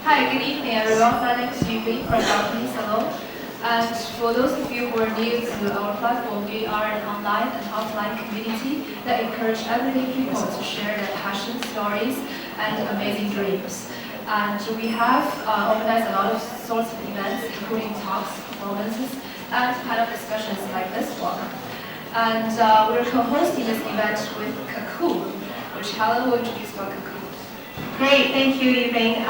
Hi, good evening everyone. My name is Yubing from Balcony Salon. And for those of you who are new to our platform, we are an online and offline community that encourage everyday people to share their passion, stories, and amazing dreams. And we have organized a lot of sorts of events, including talks, performances, and panel discussions like this one. And we're co-hosting this event with CoCoon, which Helen will introduce about CoCoon. Great, thank you, Yubing.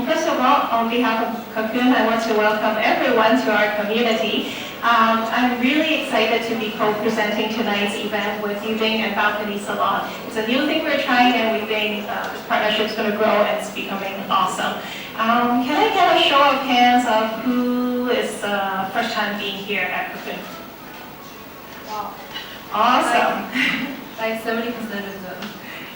First of all, on behalf of CoCoon, I want to welcome everyone to our community. I'm really excited to be co-presenting tonight's event with Yubing and Balcony Salon. It's a new thing we're trying, and we think this partnership is going to grow and it's becoming awesome. Can I get a show of hands of who is first time being here at CoCoon? Wow. Awesome. Like 70% of them.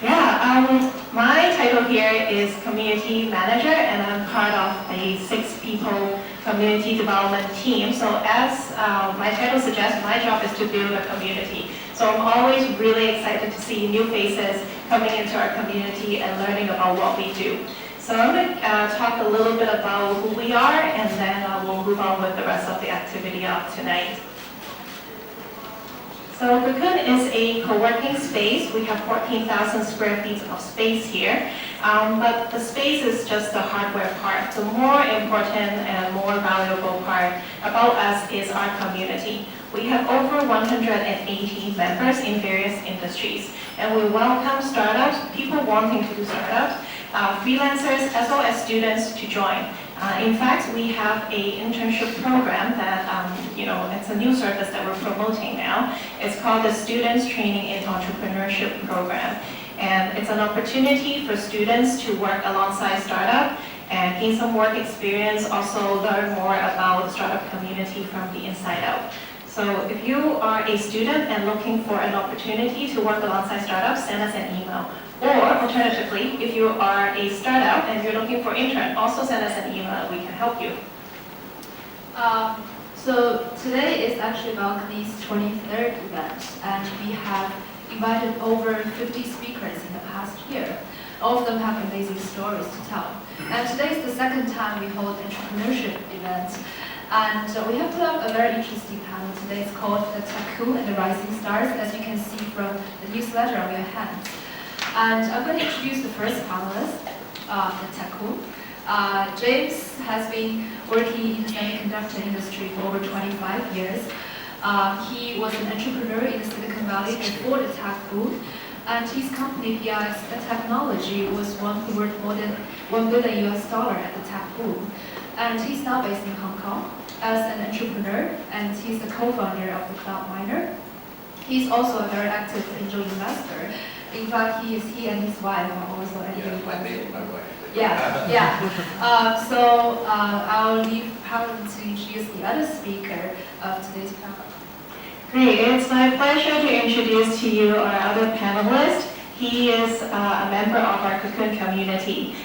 Yeah, my title here is Community Manager, and I'm part of a 6-people community development team. So as my title suggests, my job is to build a community. So I'm always really excited to see new faces coming into our community and learning about what we do. So I'm going to talk a little bit about who we are, and then we'll move on with the rest of the activity of tonight. So CoCoon is a co-working space. We have 14,000 square feet of space here, but the space is just the hardware part. The more important and more valuable part about us is our community. We have over 180 members in various industries, and we welcome startups, people wanting to do startups, freelancers, as well as students to join. In fact, we have an internship program that, it's a new service that we're promoting now. It's called the Students Training in Entrepreneurship Program. And it's an opportunity for students to work alongside startup and gain some work experience, also learn more about the startup community from the inside out. So if you are a student and looking for an opportunity to work alongside startups, send us an email. Or alternatively, if you are a startup and you're looking for intern, also send us an email. We can help you. So today is actually Balcony's 23rd event, and we have invited over 50 speakers in the past year. All of them have amazing stories to tell. And today is the second time we hold entrepreneurship events. And we have put up a very interesting panel today. It's called the Tycoon and the Rising Stars, as you can see from the newsletter on your hands. And I'm going to introduce the first panelist, the Tycoon. James has been working in the semiconductor industry for over 25 years. He was an entrepreneur in the Silicon Valley before the tech boom. And his company, PLX Technology, was one who worth more than $1 billion at the tech boom. And he's now based in Hong Kong as an entrepreneur, and he's the co-founder of the Cloud Miner. He's also a very active angel investor. In fact, he and his wife are also angel investors. My wife. Yeah. So I'll leave Helen to introduce the other speaker of today's panel. Great, it's my pleasure to introduce to you our other panelist. He is a member of our CoCoon community.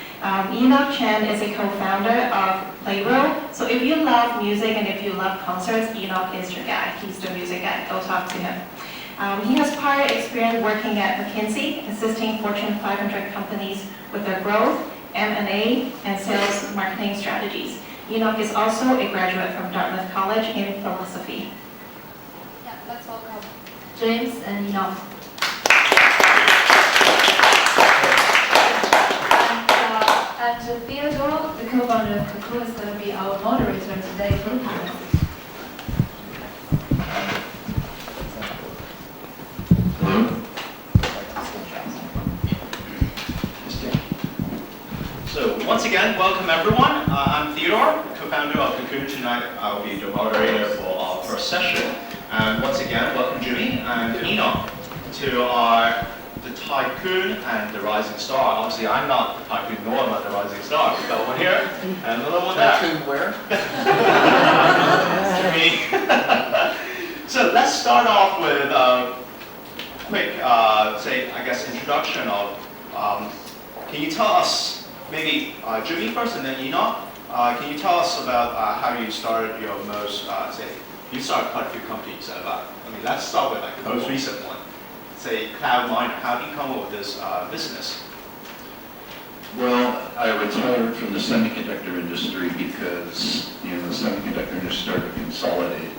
Enoch Chan is a co-founder of Playroom. So if you love music and if you love concerts, Enoch is your guy. He's the music guy. Go talk to him. He has prior experience working at McKinsey, assisting Fortune 500 companies with their growth, M&A, and sales marketing strategies. Enoch is also a graduate from Dartmouth College in philosophy. Yeah, let's welcome James and Enoch. And Theodore, the co-founder of CoCoon, is going to be our moderator today for the panel. So once again, welcome everyone. I'm Theodore, co-founder of CoCoon. Tonight I will be the moderator for our first session. And once again, welcome Jimmy and Enoch to the Tycoon and the Rising Star. Obviously, I'm not the Tycoon nor am I the Rising Star. We've got one here and another one there. Tycoon where? Me. So let's start off with a quick, introduction of. Can you tell us, maybe Jimmy first and then Enoch? Can you tell us about how you started your most, you started quite a few companies. Let's start with the most recent one. Say Cloud Miner. How do you come up with this business? Well, I retired from the semiconductor industry because, the semiconductor industry started to consolidate,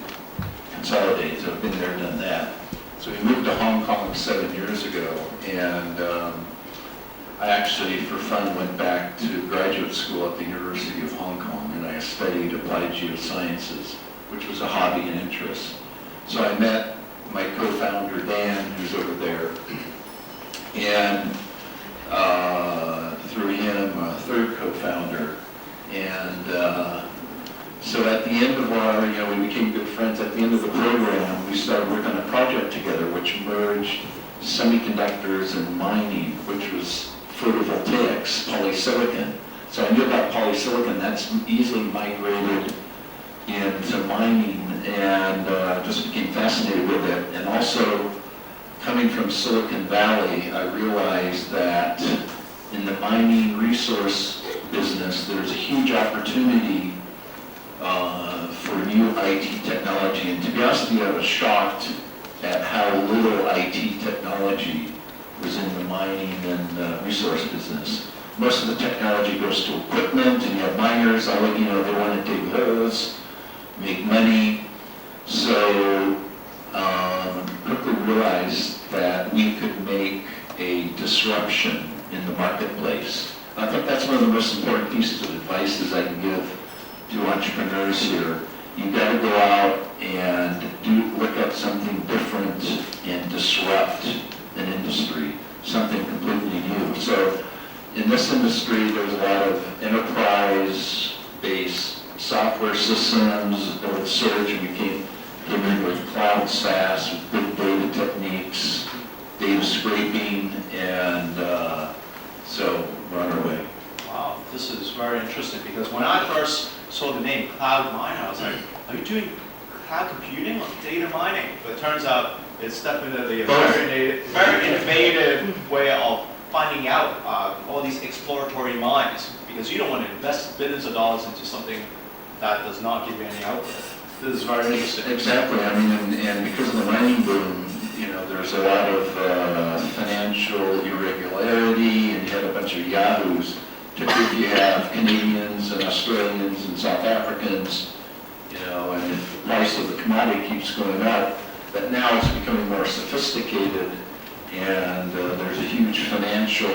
so I've been there, done that. So we moved to Hong Kong 7 years ago, and I actually, for fun, went back to graduate school at the University of Hong Kong, and I studied applied geosciences, which was a hobby and interest. So I met my co-founder, Dan, who's over there, and through him, a third co-founder. And so at the end of our, we became good friends. At the end of the program, we started working on a project together which merged semiconductors and mining, which was photovoltaics, polysilicon. So I knew about polysilicon. That's easily migrated into mining, and just became fascinated with it. And also, coming from Silicon Valley, I realized that in the mining resource business, there's a huge opportunity for new IT technology. And to be honest with you, I was shocked at how little IT technology was in the mining and resource business. Most of the technology goes to equipment, and you have miners, they want to dig holes, make money. So quickly realized that we could make a disruption in the marketplace. I think that's one of the most important pieces of advice that I can give to entrepreneurs here. You've got to go out and look at something different and disrupt an industry, something completely new. So in this industry, there's a lot of enterprise-based software systems that would surge, and we came in with cloud SaaS, with big data techniques, data scraping, and so we're on our way. Wow, this is very interesting, because when I first saw the name cloud miner, I was like, are you doing cloud computing or data mining? But it turns out it's definitely a very innovative way of finding out all these exploratory mines, because you don't want to invest billions of dollars into something that does not give you any output. This is very interesting. Exactly. I mean, and because of the mining boom, there's a lot of financial irregularity, and you had a bunch of yahoos. Particularly if you have Canadians and Australians and South Africans, and if the price of the commodity keeps going up, but now it's becoming more sophisticated, and there's a huge financial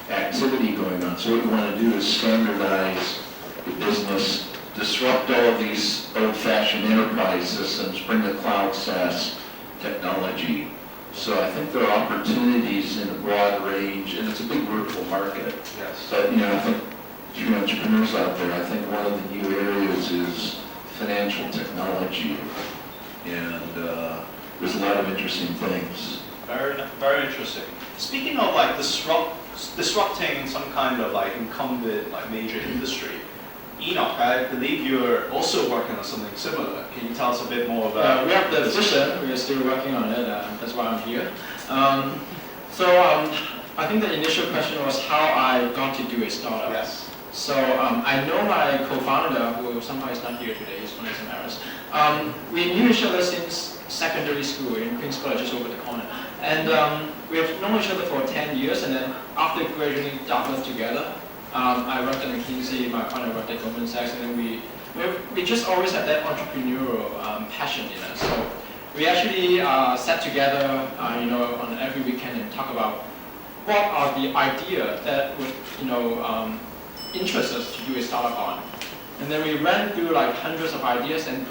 activity going on. So what we want to do is standardize the business, disrupt all of these old-fashioned enterprise systems, bring the cloud SaaS technology. So I think there are opportunities in a broad range, and it's a big vertical market. Yes. But I think to entrepreneurs out there, I think one of the new areas is financial technology, and there's a lot of interesting things. Very, very interesting. Speaking of disrupting some kind of incumbent major industry, Enoch, I believe you're also working on something similar. Can you tell us a bit more about? We have the vision. We are still working on it. That's why I'm here. I think the initial question was how I got to do a startup. Yes. So I know my co-founder, who somehow is not here today. He's running some errands. We knew each other since secondary school in Queen's College, just over the corner. And we have known each other for 10 years. And then after graduating Dartmouth together, I worked at McKinsey, my partner worked at Goldman Sachs, and then we just always had that entrepreneurial passion in us. So we actually sat together, on every weekend and talk about what are the ideas that would, interest us to do a startup on. And then we ran through hundreds of ideas and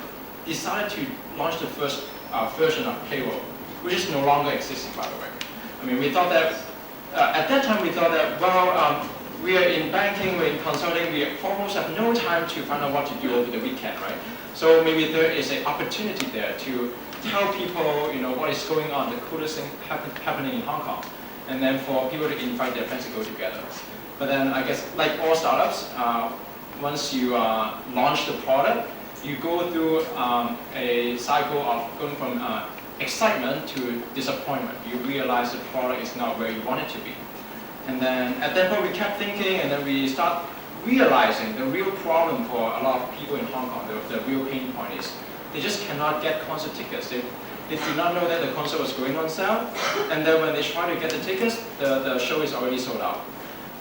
decided to launch the first version of Payroll, which is no longer existing, by the way. I mean, we thought that at that time we thought that we are in banking, we're in consulting, we almost have no time to find out what to do over the weekend, right? So maybe there is an opportunity there to tell people, what is going on, the coolest thing happening in Hong Kong, and then for people to invite their friends to go together. But then I guess, like all startups, once you launch the product, you go through a cycle of going from excitement to disappointment. You realize the product is not where you want it to be. And then at that point we kept thinking, and then we start realizing the real problem for a lot of people in Hong Kong, the real pain point is they just cannot get concert tickets. They do not know that the concert was going on sale, and then when they try to get the tickets, the show is already sold out.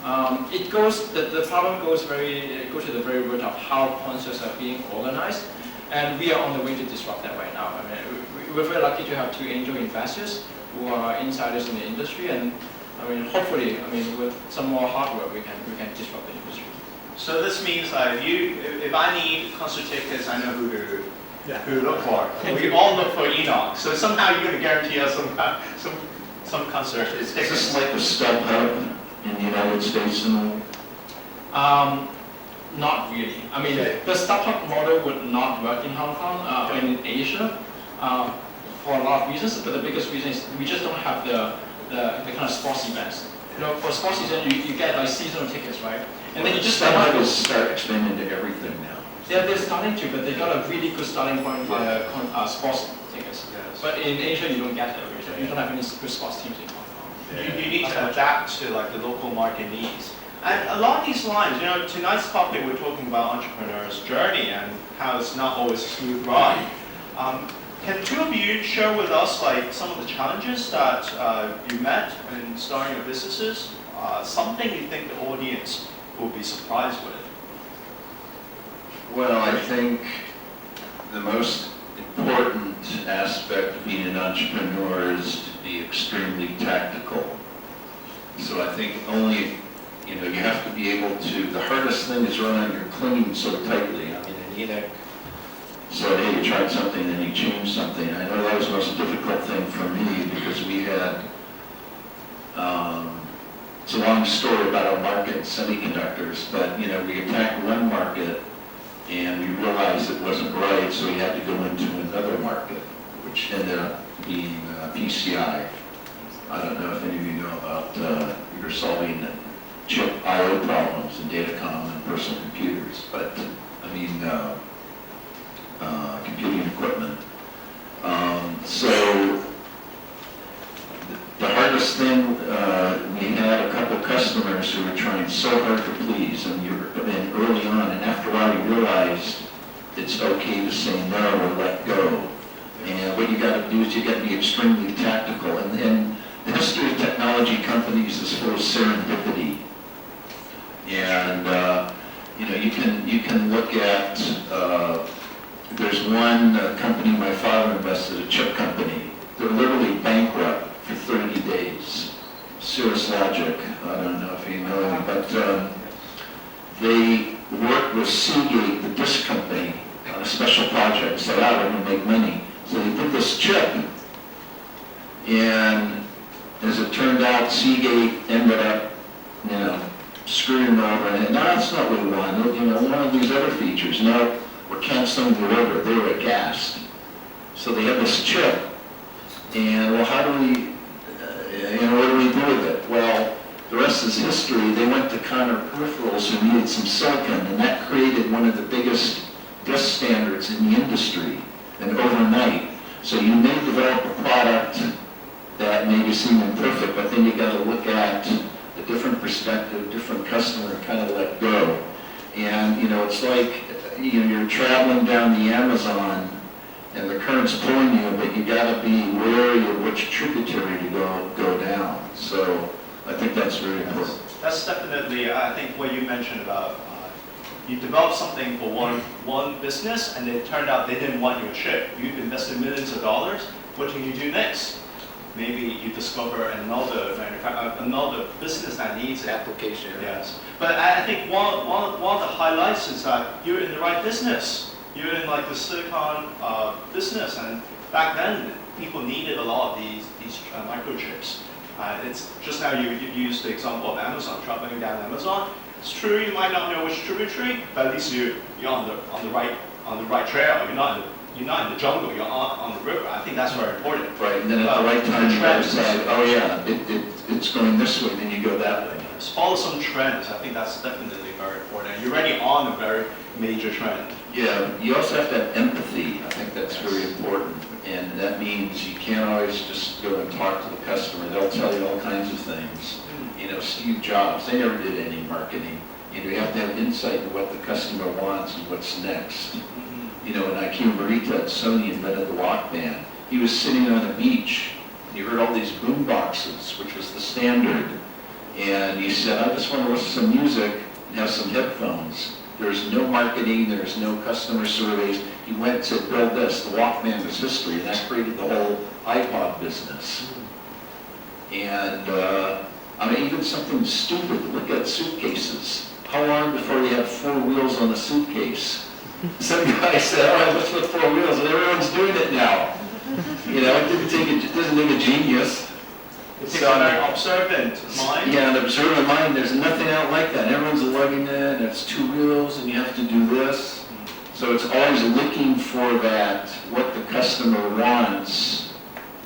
The problem goes to the very root of how concerts are being organized, and we are on the way to disrupt that right now. I mean, we're very lucky to have two angel investors who are insiders in the industry, and I mean, hopefully, I mean, with some more hardware, we can disrupt the industry. So this means that if I need concert tickets, I know who to look for. We all look for Enoch. So somehow you're going to guarantee us some concert Is tickets. this like the StubHub in the United States and Not really. I mean, Okay. the StubHub model would not work in Hong Kong or in Asia for a lot of reasons, but the biggest reason is we just don't have the kind of sports events. You know, for sports season, you get like seasonal tickets, right? And then you just StubHub is start expanding to everything now. they're starting to, but they got a really good starting point for sports tickets. Yes. But in Asia, you don't get that. You don't have any good sports teams in Hong Kong. You need to adapt to like the local market needs. And along these lines, you know, tonight's topic we're talking about entrepreneurs' journey and how it's not always a smooth ride. Can two of you share with us like some of the challenges that you met in starting your businesses? Something you think the audience will be surprised with? Well, I think the most important aspect of being an entrepreneur is to be extremely tactical. So I think you have to be able to, the hardest thing is running your clinging so tightly. I mean, and Enoch said, hey, you tried something and you changed something. I know that was the most difficult thing for me because we had, it's a long story about our market, semiconductors, but we attacked one market and we realized it wasn't right, so we had to go into another market, which ended up being PCI. I don't know if any of you know about, you're solving chip I/O problems in datacom and personal computers, but I mean, computing equipment. So the hardest thing, we had a couple customers who were trying so hard to please, and early on, and after a while you realized it's okay to say no or let go. And what you got to do is you got to be extremely tactical. And the history of technology companies is full of serendipity. And you can look at there's one company my father invested, a chip company. They're literally bankrupt for 30 days. Cirrus Logic, I don't know if you know them, but they worked with Seagate, the disk company, on a special project. Said, we're going to make money. So they put this chip, and as it turned out, Seagate ended up, screwing them over. And no, that's not what we wanted. One of these other features. No, we're canceling the order. They were aghast. So they had this chip, and well, how do we, what do we do with it? Well, the rest is history. They went to Connor Peripherals who needed some silicon, and that created one of the biggest disk standards in the industry, and overnight. So you may develop a product that maybe seem imperfect, but then you got to look at a different perspective, different customer, kind of let go. And it's like you're traveling down the Amazon, and the current's pulling you, but you got to be wary of which tributary to go down. So I think that's very important. That's definitely, I think, what you mentioned about you developed something for one business, and it turned out they didn't want your chip. You've invested millions of dollars. What can you do next? Maybe you discover another business that needs it. Application. Yes. But I think one of the highlights is that you're in the right business. You're in like the silicon business, and back then people needed a lot of these microchips. It's just now you used the example of Amazon, traveling down Amazon. It's true you might not know which tributary, but at least you're on the right trail. You're not in the jungle. You're on the river. I think that's very important. Right, and then at the right time you decide, oh yeah, it's going this way, then you go that way. Follow some trends. I think that's definitely very important. You're already on a very major trend. Yeah, you also have to have empathy. I think that's very important. And that means you can't always just go and talk to the customer. They'll tell you all kinds of things. Steve Jobs, they never did any marketing. You have to have insight into what the customer wants and what's next. And Akio Morita at Sony invented the Walkman. He was sitting on a beach. You heard all these boom boxes, which was the standard. And he said, I just want to listen to some music and have some headphones. There's no marketing, there's no customer surveys. He went to build this, the Walkman was history, and that created the whole iPod business. And I mean, even something stupid, look at suitcases. How long before you have 4 wheels on a suitcase? Some guy said, all right, let's put 4 wheels, and everyone's doing it now. You know, it doesn't take a genius. It takes a very observant mind. Yeah, an observant mind, there's nothing out like that. Everyone's lugging it, and it's 2 wheels, and you have to do this. So it's always looking for that, what the customer wants,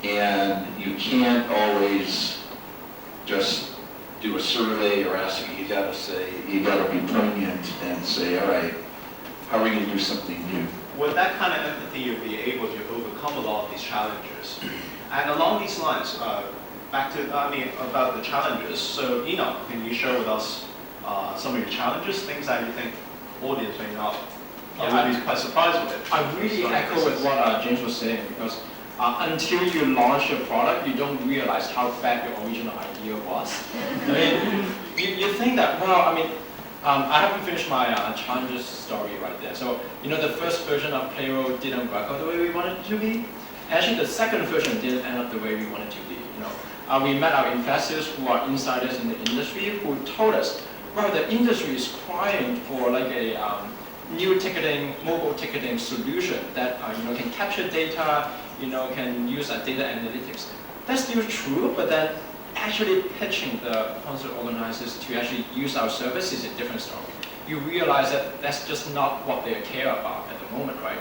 and you can't always just do a survey or ask, you gotta be poignant and say, all right, how are we gonna do something new? With that kind of empathy, you'll be able to overcome a lot of these challenges. And along these lines, back to, about the challenges. So Enoch, can you share with us some of your challenges, things that you think audience may not would be quite surprised with it? I really echo with what James was saying, because until you launch your product, you don't realize how bad your original idea was. I mean, you think that, well, I mean, I haven't finished my challenges story right there. So, you know, the first version of Payroll didn't work out the way we wanted it to be. Actually, the second version didn't end up the way we wanted it to be. You know, we met our investors who are insiders in the industry who told us, well, the industry is crying for like a new ticketing, mobile ticketing solution that you know, can capture data, you know, can use data analytics. That's still true, but then actually pitching the concert organizers to actually use our service is a different story. You realize that that's just not what they care about at the moment, right?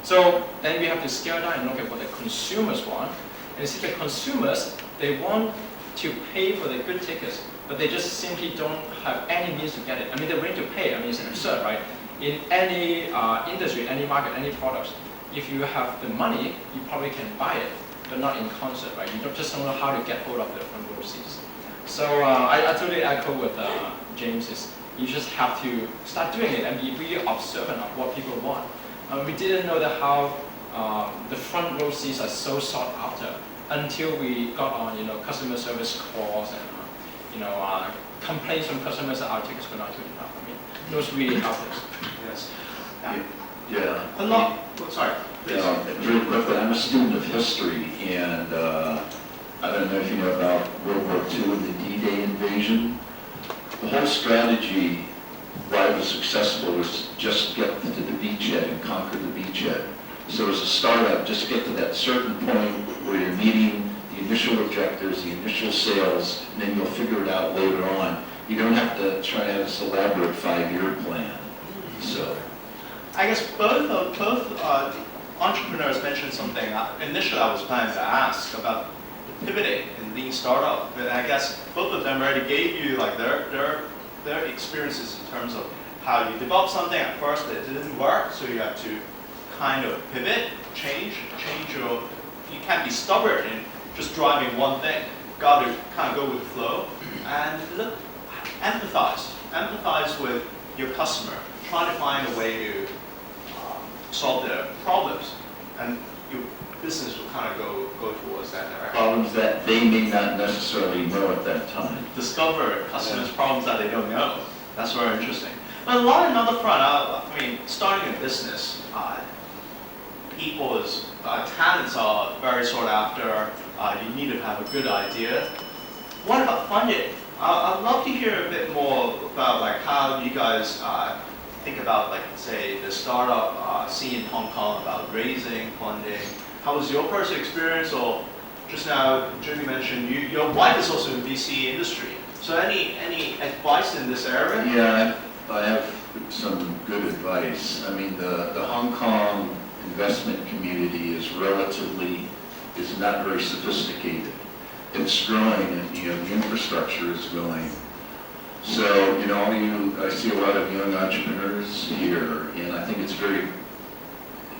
So then we have to scale down and look at what the consumers want. And you see the consumers, they want to pay for the good tickets, but they just simply don't have any means to get it. I mean, they're ready to pay. I mean, it's absurd, right? In any industry, any market, any products, if you have the money, you probably can buy it, but not in concert, right? You just don't know how to get hold of the front row seats. So I totally echo with James. You just have to start doing it and be really observant of what people want. We didn't know that how the front row seats are so sought after until we got on, you know, customer service calls and complaints from customers that our tickets were not good enough. I mean, those really helped us. Yes. Yeah. A lot. Sorry. Very quickly, I'm a student of history, and I don't know if you know about World War II and the D-Day invasion. The whole strategy, why it was successful, was just get to the beachhead and conquer the beachhead. So as a startup, just get to that certain point where you're meeting the initial objectives, the initial sales, and then you'll figure it out later on. You don't have to try to have this elaborate 5-year plan. So, I guess both entrepreneurs mentioned something initially I was planning to ask about pivoting in lean startup, but I guess both of them already gave you like their experiences in terms of how you develop something at first that didn't work, so you have to kind of pivot, change your. You can't be stubborn in just driving one thing. Got to kind of go with the flow and look, empathize with your customer, trying to find a way to solve their problems, and your business will kind of go towards that direction. problems that they may not necessarily know at that time. Discover customers' problems that they don't know. That's very interesting. But a lot another front, I mean, starting a business, people's talents are very sought after. You need to have a good idea. What about funding? I'd love to hear a bit more about like how you guys think about, like, say, the startup scene in Hong Kong, about raising funding. How was your personal experience? Or just now, Jimmy mentioned your wife is also in VC industry. So any advice in this area? Yeah, I have some good advice. I mean, the Hong Kong investment community is not very sophisticated. It's growing, and the infrastructure is growing. So, I see a lot of young entrepreneurs here, and I think it's you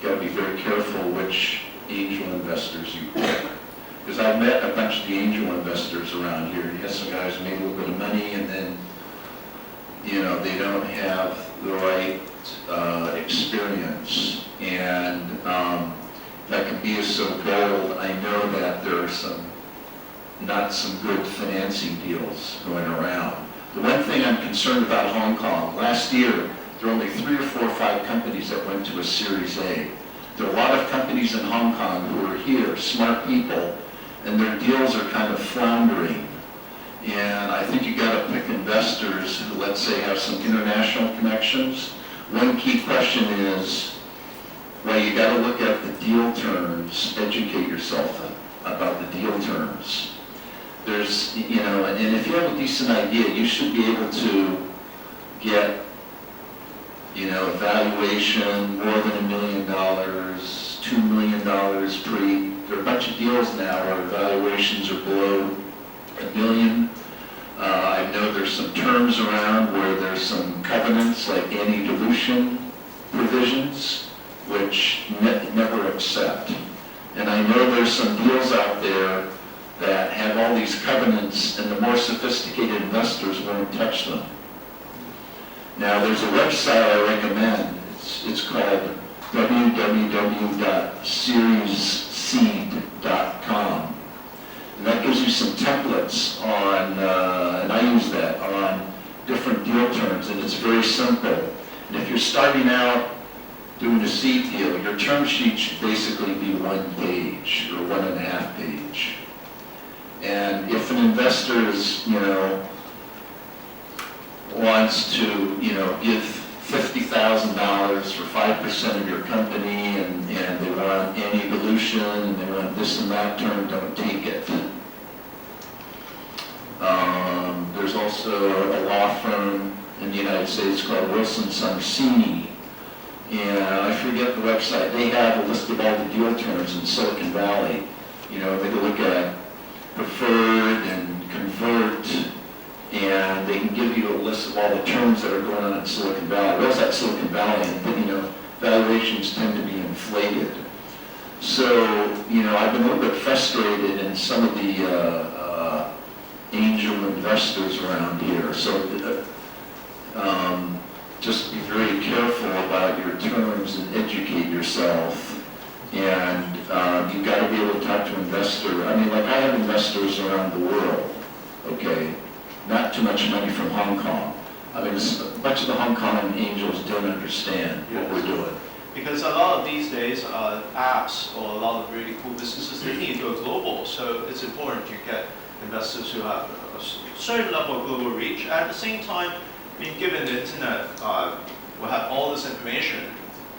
got to be very careful which angel investors you pick. Because I've met a bunch of the angel investors around here. You have some guys who made a little bit of money, and then, they don't have the right experience. And that can be so bold. I know that there are some not some good financing deals going around. The one thing I'm concerned about Hong Kong, last year, there were only 3 or 4 or 5 companies that went to a Series A. There are a lot of companies in Hong Kong who are here, smart people, and their deals are kind of floundering. And I think you got to pick investors who, let's say, have some international connections. One key question is, well, you got to look at the deal terms, educate yourself about the deal terms. There's, you know, and if you have a decent idea, you should be able to get, you know, a valuation more than $1 million, $2 million pre. There are a bunch of deals now where valuations are below $1 million. I know there's some terms around where there's some covenants like anti-dilution provisions, which never accept. And I know there's some deals out there that have all these covenants, and the more sophisticated investors won't touch them. Now, there's a website I recommend. It's called www.seriesseed.com. And that gives you some templates on, and I use that, on different deal terms, and it's very simple. And if you're starting out doing a seed deal, your term sheet should basically be 1 page or 1.5 page. And if an investor is, you know, wants to, you know, give $50,000 for 5% of your company, and they want any dilution, and they want this and that term, don't take it. There's also a law firm in the United States called Wilson Sonsini, and I forget the website. They have a list of all the deal terms in Silicon Valley. You know, they can look at preferred and convert, and they can give you a list of all the terms that are going on in Silicon Valley. Where's that Silicon Valley? And, you know, valuations tend to be inflated. So, you know, I've been a little bit frustrated in some of the angel investors around here. So just be very careful about your terms and educate yourself. And you've got to be able to talk to investors. I mean, like, I have investors around the world, okay? Not too much money from Hong Kong. I mean, a bunch of the Hong Kong angels don't understand what we're doing. Because a lot of these days, apps or a lot of really cool businesses, they need to go global. So it's important to get investors who have a certain level of global reach. At the same time, I mean, given the internet will have all this information,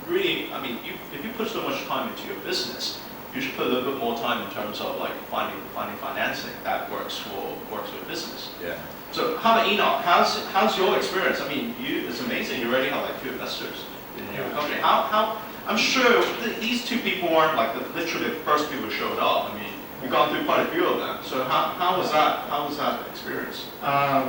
really, I mean, if you put so much time into your business, you should put a little bit more time in terms of like finding financing that works with business. Yeah. So how about Enoch? How's your experience? I mean, it's amazing. You already have like 2 investors in your company. How I'm sure these 2 people weren't like literally the first people who showed up. I mean, you've gone through quite a few of them. So how was that? How was that experience?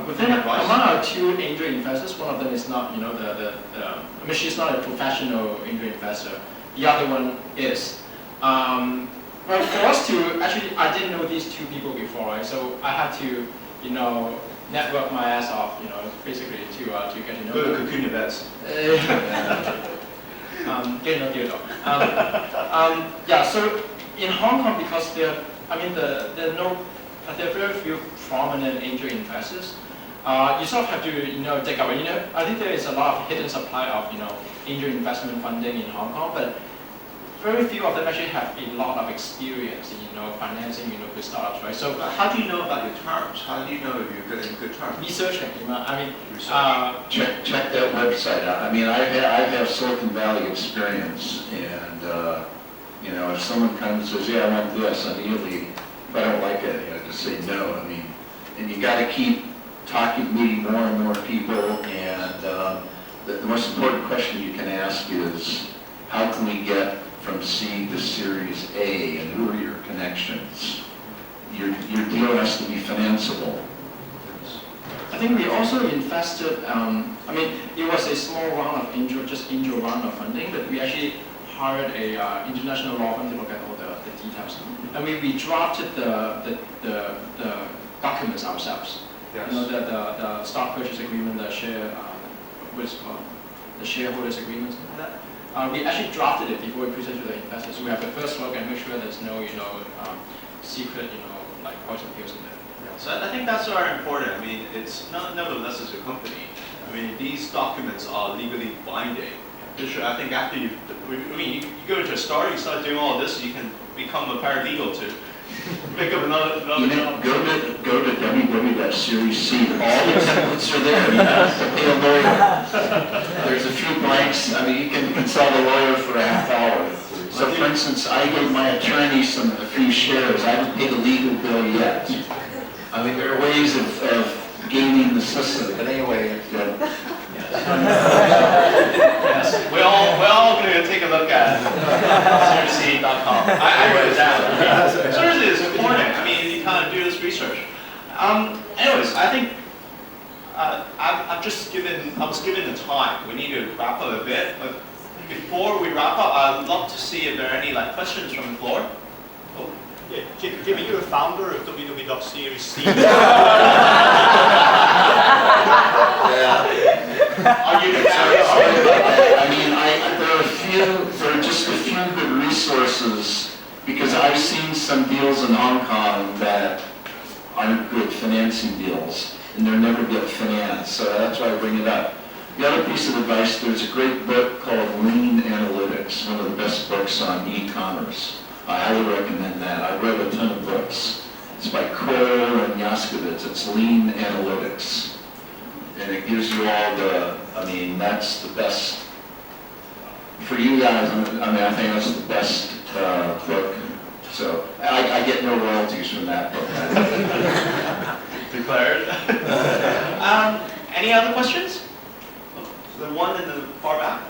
Within among our 2 angel investors, one of them is not, you know, I mean, she's not a professional angel investor. The other one is. Well, for us to actually, I didn't know these 2 people before, right? So I had to, you know, network my ass off, you know, basically to get to know. Go to CoCoon events. Get to know you though. Yeah. So in Hong Kong, because there are very few prominent angel investors. You sort of have to, you know, dig up. You know, I think there is a lot of hidden supply of, you know, angel investment funding in Hong Kong, but very few of them actually have a lot of experience in, you know, financing, you know, good startups, right? So How do you know about your terms? How do you know if you're getting good terms? researching, you know, I mean, Check that website out. I mean, I have Silicon Valley experience, and you know, if someone comes and says, "Yeah, I want this," immediately, if I don't like it, you know, just say no. I mean, and you got to keep talking, meeting more and more people, and the most important question you can ask is, how can we get from seed to Series A, and who are your connections? Your deal has to be financeable. I think we also invested, I mean, it was a small round of angel round of funding, but we actually hired a international law firm to look at all the details. And we drafted the documents ourselves. Yes. You know, the stock purchase agreement, the share, what's it called? The shareholders agreement, something like that. We actually drafted it before we presented to the investors. So we have the first look and make sure there's no, you know, secret, you know, like quite some deals in there. So I think that's very important. I mean, it's not nevertheless as a company. I mean, these documents are legally binding. I think after you go to a store, you start doing all this, you can become a paralegal to pick up another job. Go to www.series.c. All the templates are there. You don't have to pay a lawyer. There's a few blanks. I mean, you can consult a lawyer for a half hour. So, for instance, I gave my attorney a few shares. I haven't paid a legal bill yet. I mean, there are ways of gaming the system. But anyway, yes, we're all going to take a look at CRC.com. I wrote it down. Seriously, it's important. I mean, you kind of do this research. Anyways, I think I was given the time. We need to wrap up a bit, but before we wrap up, I'd love to see if there are any questions from the floor. Oh. Yeah, Jimmy, you're a founder of www.series.c. Are you sorry about that? I mean, there are just a few good resources because I've seen some deals in Hong Kong that aren't good financing deals, and they're never get financed. So that's why I bring it up. The other piece of advice: there's a great book called Lean Analytics, one of the best books on e-commerce. I highly recommend that. I read a ton of books. It's by Kroll and Yaskovitz. It's Lean Analytics. And it gives you all that's the best. For you guys, I think that's the best book. So I get no royalties from that book. Declared. Any other questions? The one in the far back?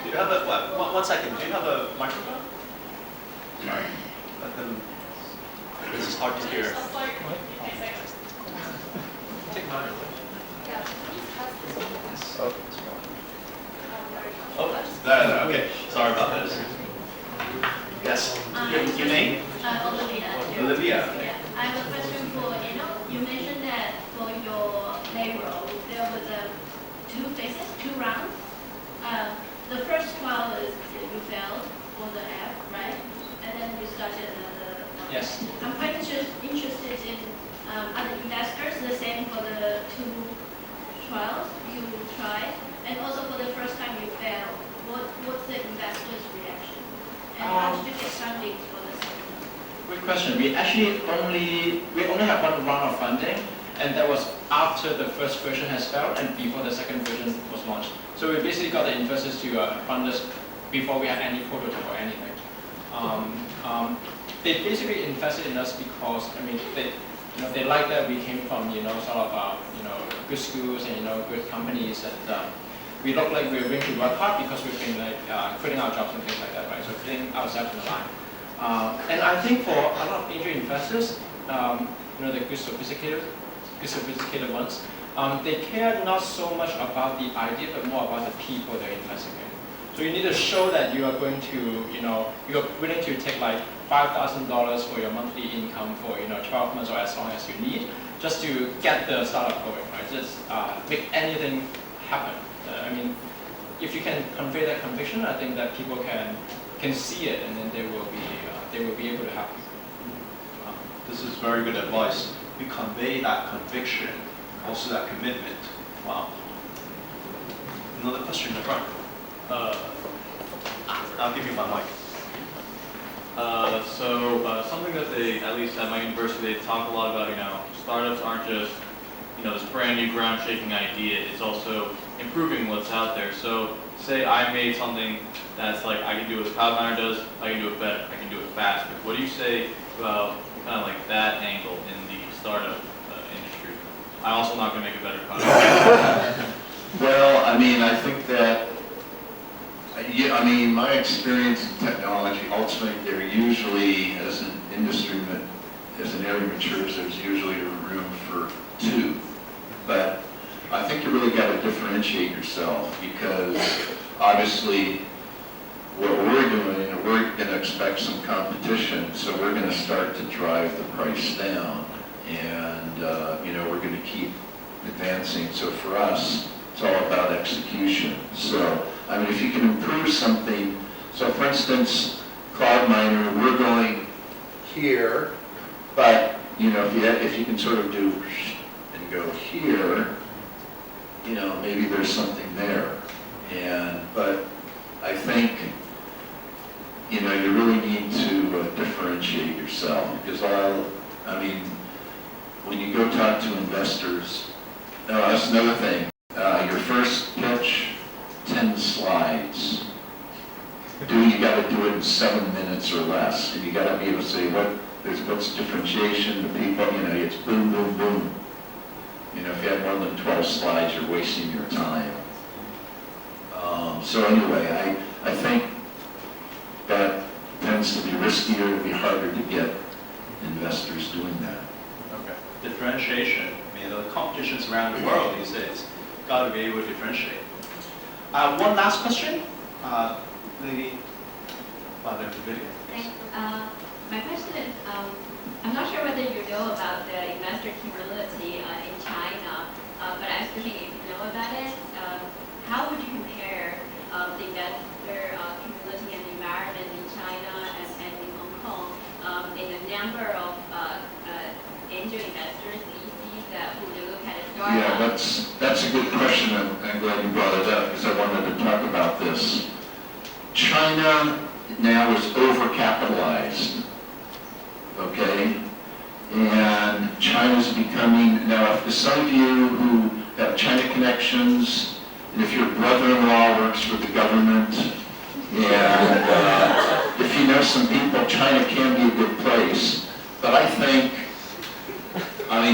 Do you have one second. Do you have a microphone? Sorry. Let them. This is hard to hear. Take mine. Oh, okay. Sorry about this. Yes. Your name? Olivia. Yeah. I have a question for Enoch. You mentioned that for your label, there was two phases, 2 rounds. The first trial is you failed for the app, right? And then you started another one. Yes. I'm quite interested in other investors, the same for the 2 trials you tried, and also for the first time you failed. What's the investor's reaction? And how did you get funding for the second one? Good question. We only have 1 round of funding, and that was after the first version has failed and before the second version was launched. So we basically got the investors to fund us before we had any prototype or anything. They basically invested in us because they like that we came from good schools and good companies, and we look like we're willing to work hard because we've been quitting our jobs and things like that, right? So putting ourselves in the line. And I think for a lot of angel investors, the good sophisticated ones, they care not so much about the idea, but more about the people they're investing in. So you need to show that you are going to, you're willing to take like $5,000 for your monthly income for 12 months or as long as you need, just to get the startup going, right? Just make anything happen. If you can convey that conviction, I think that people can see it, and then they will be able to help you. This is very good advice. You convey that conviction, also that commitment. Wow. Another question in the front. I'll give you my mic. Something that at least at my university, they talk a lot about, startups aren't just, this brand new ground-shaking idea, it's also improving what's out there. So say I made something that's like, I can do what Cloud9 does, I can do it better, I can do it faster. What do you say about kind of like that angle in the startup industry? I'm also not going to make a better product. Well, I think that, my experience in technology, ultimately, they're usually, as an industry, as an area matures, there's usually room for 2. But I think you really got to differentiate yourself, because obviously what we're doing, we're going to expect some competition, so we're going to start to drive the price down, and we're going to keep advancing. So for us, it's all about execution. So if you can improve something, so for instance, Cloud Miner, we're going here, But, if you can sort of do and go here, maybe there's something there. But I think, you really need to differentiate yourself, because when you go talk to investors, that's another thing. Your first pitch, 10 slides. You got to do it in 7 minutes or less, and you got to be able to say what's differentiation. The people, it's boom, boom, boom. If you have more than 12 slides, you're wasting your time. So anyway, I think that tends to be riskier, to be harder to get investors doing that. Okay. Differentiation. The competitions around the world these days, got to be able to differentiate. One last question. Lady, about the video. Thanks. My question is, I'm not sure whether you know about the investor community in China, but I was thinking if you know about it, how would you compare the investor community and environment in China and in Hong Kong in the number of angel investors, VCs that would look at a startup? Yeah, that's a good question. I'm glad you brought it up, because I wanted to talk about this. China now is overcapitalized, okay? And China's becoming, now for some of you who have China connections, and if your brother-in-law works for the government, and if you know some people, China can be a good place. But I think,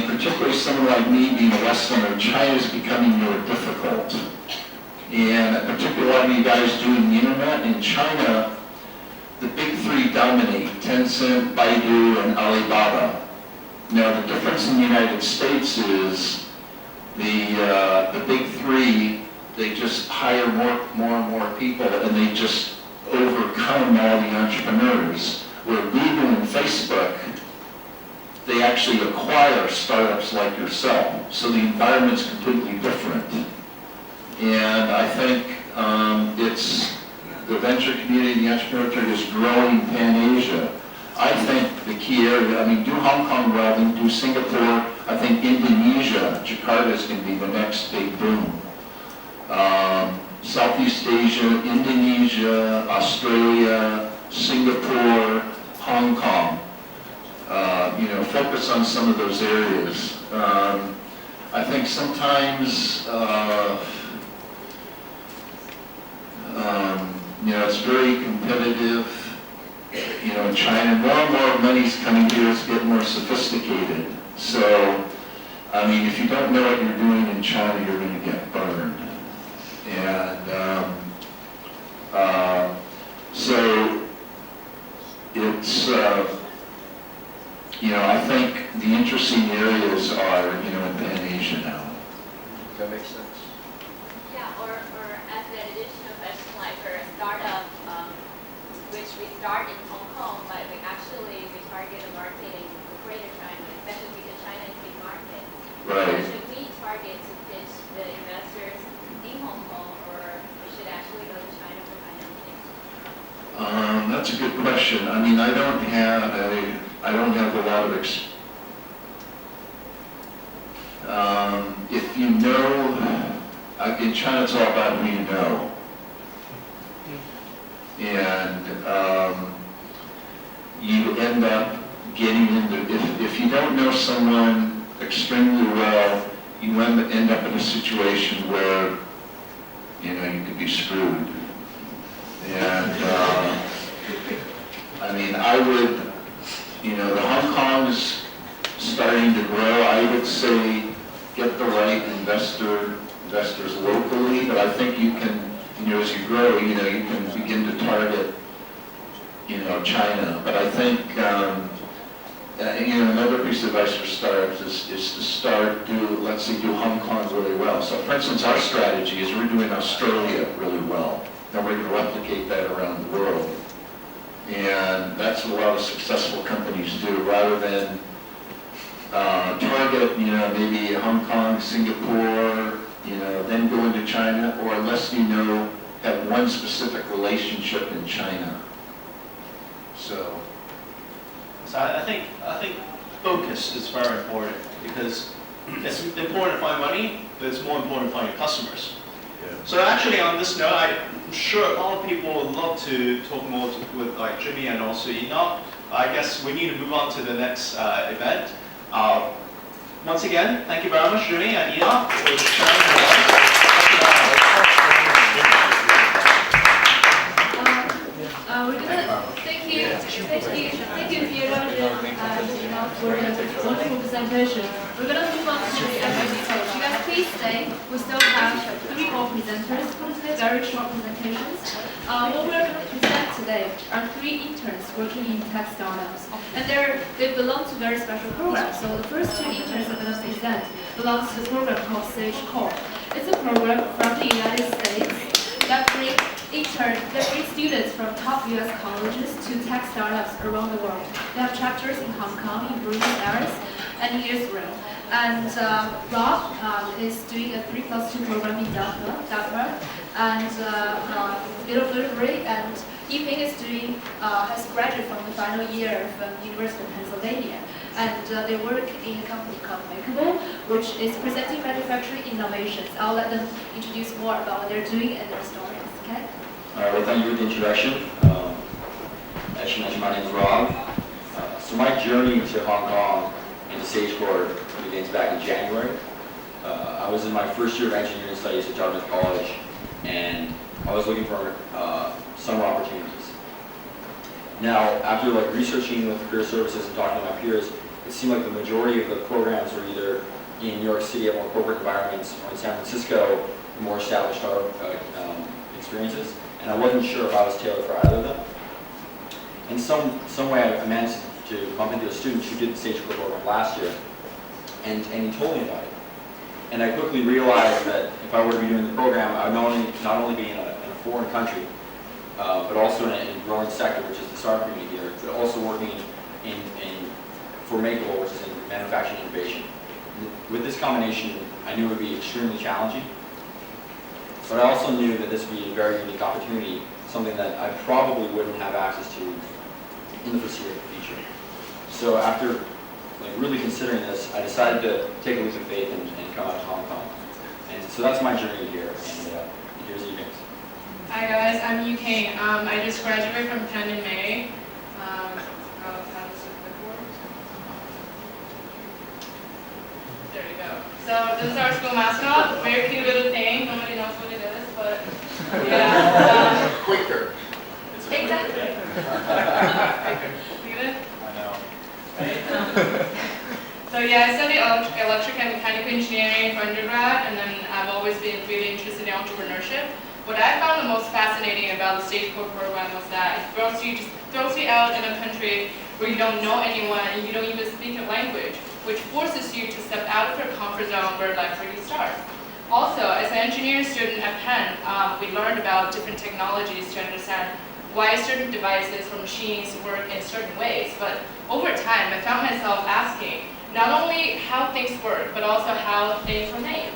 particularly someone like me being a Westerner, China is becoming more difficult. And particularly a lot of you guys doing the internet in China, the big three dominate: Tencent, Baidu, and Alibaba. Now the difference in the United States is the big three, they just hire more and more people, and they just overcome all the entrepreneurs. Where Google and Facebook, they actually acquire startups like yourself. So the environment's completely different. And I think it's the venture community, the entrepreneur community is growing pan-Asia. I think the key area, do Hong Kong well, then do Singapore. I think Indonesia, Jakarta is going to be the next big boom. Southeast Asia, Indonesia, Australia, Singapore, Hong Kong. Focus on some of those areas. I think sometimes, it's very competitive. In China, more and more money's coming here. It's getting more sophisticated. So, if you don't know what you're doing in China, you're going to get burned. And so it's, I think the interesting areas are, in Pan-Asia now. Does that make sense? Yeah, or as an additional question, like for a startup, which we start in Hong Kong, but we target a market in Greater China, especially because China is a big market. Right. Should we target to pitch the investors in Hong Kong, or we should actually go to China for financing? That's a good question. I don't have a lot of if you know, in China it's all about who you know. And you end up getting into, if you don't know someone extremely well, you end up in a situation where, you could be screwed. And, I would, the Hong Kong is starting to grow. I would say get the right investors locally, but I think you can, as you grow, you can begin to target, China. But I think, another piece of advice for startups is to do Hong Kong really well. So for instance, our strategy is we're doing Australia really well. And we're going to replicate that around the world. And that's what a lot of successful companies do, rather than target, maybe Hong Kong, Singapore, then go into China, or unless have one specific relationship in China. So I think focus is very important because it's important to find money, but it's more important to find your customers. So actually on this note, I'm sure a lot of people would love to talk more with like Jimmy and also Enoch. I guess we need to move on to the next event. Once again, thank you very much, Jimmy and Enoch, for sharing with us. Thank you, Peter and Enoch, for the wonderful presentation. We're going to move on to the MIT stage. You guys please stay. We still have 3 more presenters for today, very short presentations. What we're going to present today are 3 interns working in tech startups. And they belong to very special programs. So the first 2 interns I'm going to present belongs to the program called Sage Core. It's a program from the United States that brings students from top US colleges to tech startups around the world. They have chapters in Hong Kong, in Buenos Aires, and in Israel. And Rob is doing a 3+2 program in Dhaka, and middle delivery, and Yiping is has graduated from the final year from University of Pennsylvania. And they work in a company called Makeable, which is presenting manufacturing innovations. I'll let them introduce more about what they're doing and their stories. Okay? All right, well, thank you for the introduction. As you mentioned, my name is Rob. So my journey to Hong Kong and to Sage Core begins back in January. I was in my first year of engineering studies at Dartmouth College, and I was looking for summer opportunities. Now, after researching with career services and talking to my peers, it seemed like the majority of the programs were either in New York City at more corporate environments or in San Francisco, more established experiences, and I wasn't sure if I was tailored for either of them. In some way, I managed to bump into a student who did the Sage Core program last year, and he told me about it. And I quickly realized that if I were to be doing the program, I would not only be in a foreign country, but also in a growing sector, which is the startup community here, but also working for Makeable, which is in manufacturing innovation. With this combination, I knew it would be extremely challenging, but I also knew that this would be a very unique opportunity, something that I probably wouldn't have access to in the foreseeable future. So after really considering this, I decided to take a leap of faith and come out to Hong Kong. And so that's my journey here, and here's Yiping. Hi guys, I'm Yu King. I just graduated from Penn in May. There you go. So this is our school mascot. Very cute little thing. Nobody knows what it is, but yeah. Quaker. Exactly. See it? I know. Right? So yeah, I studied electric and mechanical engineering for undergrad, and then I've always been really interested in entrepreneurship. What I found the most fascinating about the Sage Core program was that it throws you out in a country where you don't know anyone and you don't even speak a language, which forces you to step out of your comfort zone where life really starts. Also, as an engineering student at Penn, we learned about different technologies to understand why certain devices or machines work in certain ways. But over time, I found myself asking not only how things work, but also how things are made.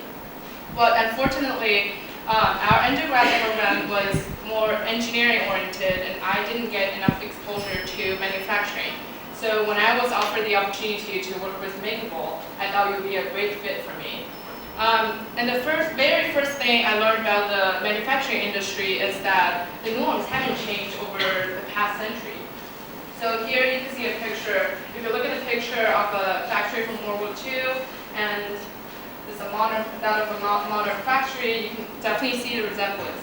But unfortunately, our undergrad program was more engineering oriented, and I didn't get enough exposure to manufacturing. So when I was offered the opportunity to work with Makeable, I thought it would be a great fit for me. And the very first thing I learned about the manufacturing industry is that the norms haven't changed over the past century. So here you can see a picture. If you look at the picture of a factory from World War II, and this is that of a modern factory, you can definitely see the resemblance.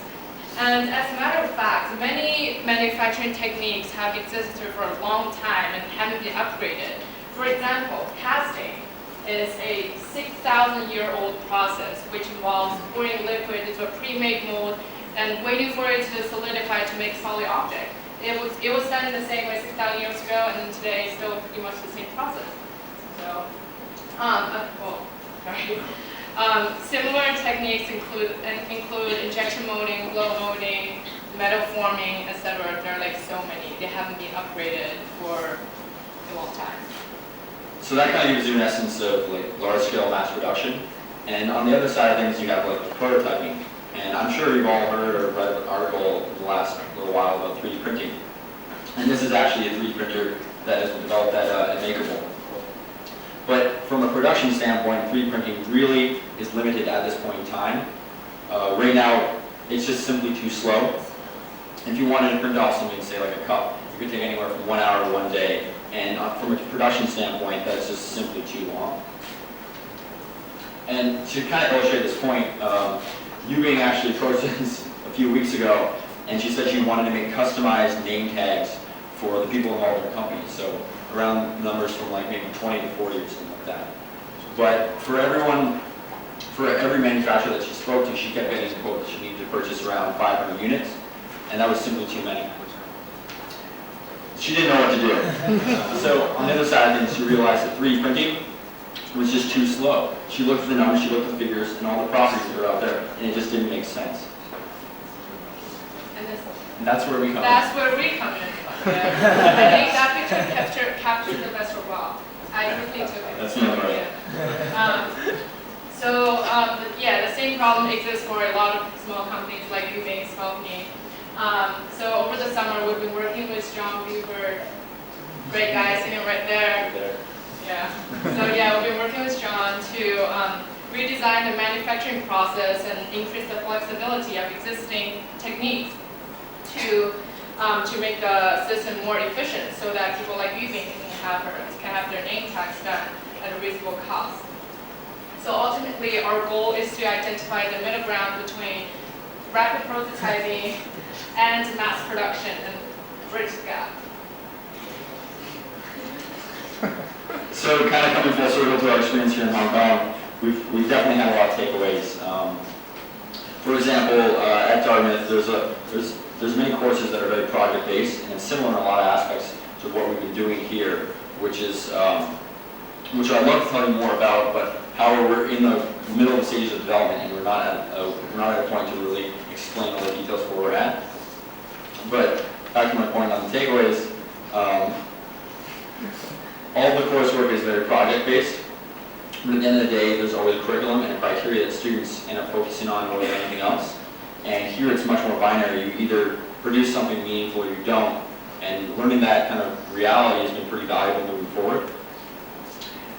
And as a matter of fact, many manufacturing techniques have existed for a long time and haven't been upgraded. For example, casting is a 6,000-year-old process, which involves pouring liquid into a pre-made mold and waiting for it to solidify to make a solid object. It was done in the same way 6,000 years ago, and today it's still pretty much the same process. So, similar techniques include injection molding, blow molding, metal forming, etc. There are so many. They haven't been upgraded for a long time. So that kind of gives you an essence of large-scale mass production. And on the other side of things, you have prototyping. And I'm sure you've all heard or read an article in the last little while about 3D printing. And this is actually a 3D printer that has been developed at Makeable. But from a production standpoint, 3D printing really is limited at this point in time. Right now, it's just simply too slow. If you wanted to print off something, say like a cup, it could take anywhere from 1 hour to 1 day. And from a production standpoint, that's just simply too long. And to kind of illustrate this point, Yu Bing actually approached us a few weeks ago, and she said she wanted to make customized name tags for the people involved in the company. So around numbers from like maybe 20 to 40 or something like that. But for every manufacturer that she spoke to, she kept getting a quote that she needed to purchase around 500 units, and that was simply too many. She didn't know what to do. So on the other side of things, she realized that 3D printing was just too slow. She looked at the numbers, she looked at the figures, and all the properties that were out there, and it just didn't make sense. And that's where we come in. That's where we come in. Yeah. I think that picture captured the best of Rob. I really took it. That's not right. Yeah, the same problem exists for a lot of small companies like Yu Bing's company. So over the summer, we've been working with John Buford, great guy sitting right there. Yeah. So yeah, we've been working with John to redesign the manufacturing process and increase the flexibility of existing techniques to make the system more efficient, so that people like Yu Bing can have their name tags done at a reasonable cost. So ultimately, our goal is to identify the middle ground between rapid prototyping and mass production and bridge the gap. So kind of coming full circle to our experience here in Hong Kong, we've definitely had a lot of takeaways. For example, at Dartmouth, there's many courses that are very project-based, and it's similar in a lot of aspects to what we've been doing here, which I'd love to tell you more about, but however, we're in the middle of the stages of development, and we're not at a point to really explain all the details of where we're at. But back to my point on the takeaways, all the coursework is very project-based, but at the end of the day, there's always a curriculum and a criteria that students end up focusing on more than anything else. And here it's much more binary. You either produce something meaningful or you don't. And learning that kind of reality has been pretty valuable moving forward.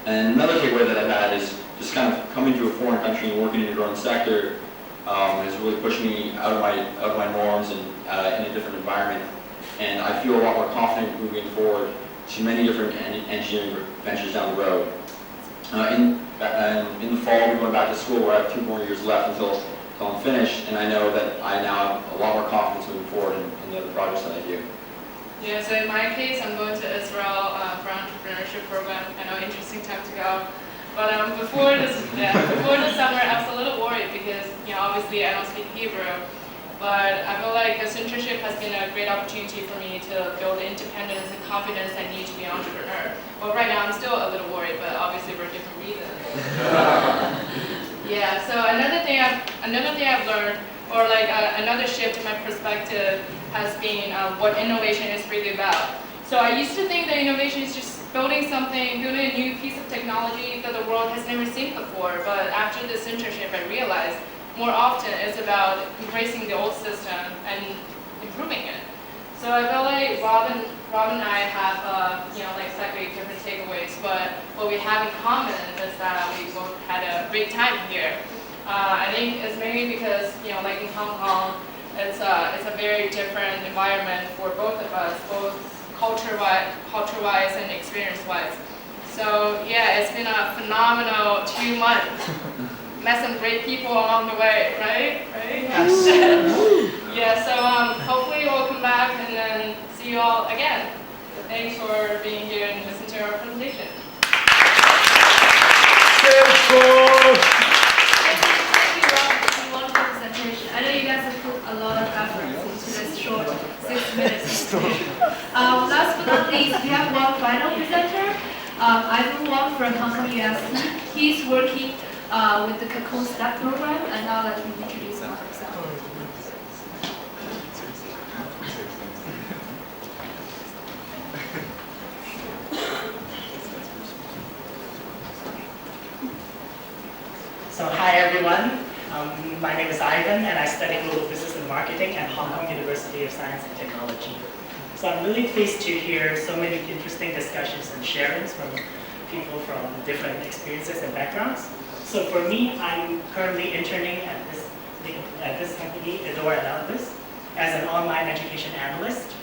And another takeaway that I've had is just kind of coming to a foreign country and working in a growing sector has really pushed me out of my norms and in a different environment. And I feel a lot more confident moving forward to many different engineering ventures down the road. In the fall, we're going back to school where I have 2 more years left until I'm finished, and I know that I now have a lot more confidence moving forward in the other projects that I do. Yeah, so in my case, I'm going to Israel for entrepreneurship program. I know, interesting time to go. But before the summer, I was a little worried because, obviously I don't speak Hebrew. But I feel like this internship has been a great opportunity for me to build the independence and confidence I need to be an entrepreneur. Well, right now I'm still a little worried, but obviously for different reasons. Yeah. So another thing I've learned, or like another shift in my perspective, has been what innovation is really about. So I used to think that innovation is just building a new piece of technology that the world has never seen before. But after this internship, I realized more often it's about embracing the old system and improving it. So I feel like Rob and I have slightly different takeaways, but what we have in common is that we both had a great time here. I think it's mainly because like in Hong Kong, it's a very different environment for both of us, both culture-wise and experience-wise. So yeah, it's been a phenomenal 2 months. Met some great people along the way, right? Yes. Yeah, so hopefully we'll come back and then see you all again. So thanks for being here and listening to our presentation. Thank you, Rob, for this wonderful presentation. I know you guys have put a lot of effort into this short 6 minutes. Last but not least, we have one final presenter. Ivan Wong from Hong Kong UST. He's working with the CoCoon STEP program, and now let me introduce him himself. So hi everyone, my name is Ivan and I study Global Business and Marketing at Hong Kong University of Science and Technology. So I'm really pleased to hear so many interesting discussions and sharings people from different experiences and backgrounds. So for me, I'm currently interning at this company, Adore Analysis, as an online education analyst.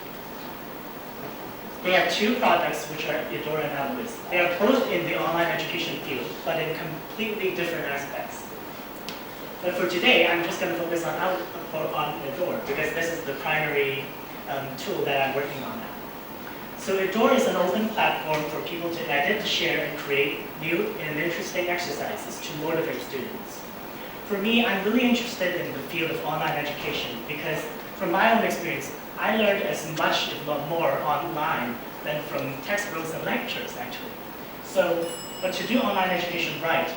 They have two products which are Adore Analysis. They are both in the online education field, but in completely different aspects. But for today, I'm just going to focus on Adore because this is the primary tool that I'm working on now. So Adore is an open platform for people to edit, share, and create new and interesting exercises to motivate students. For me, I'm really interested in the field of online education because from my own experience, I learned as much, if not more, online than from textbooks and lectures, actually. So, but to do online education right,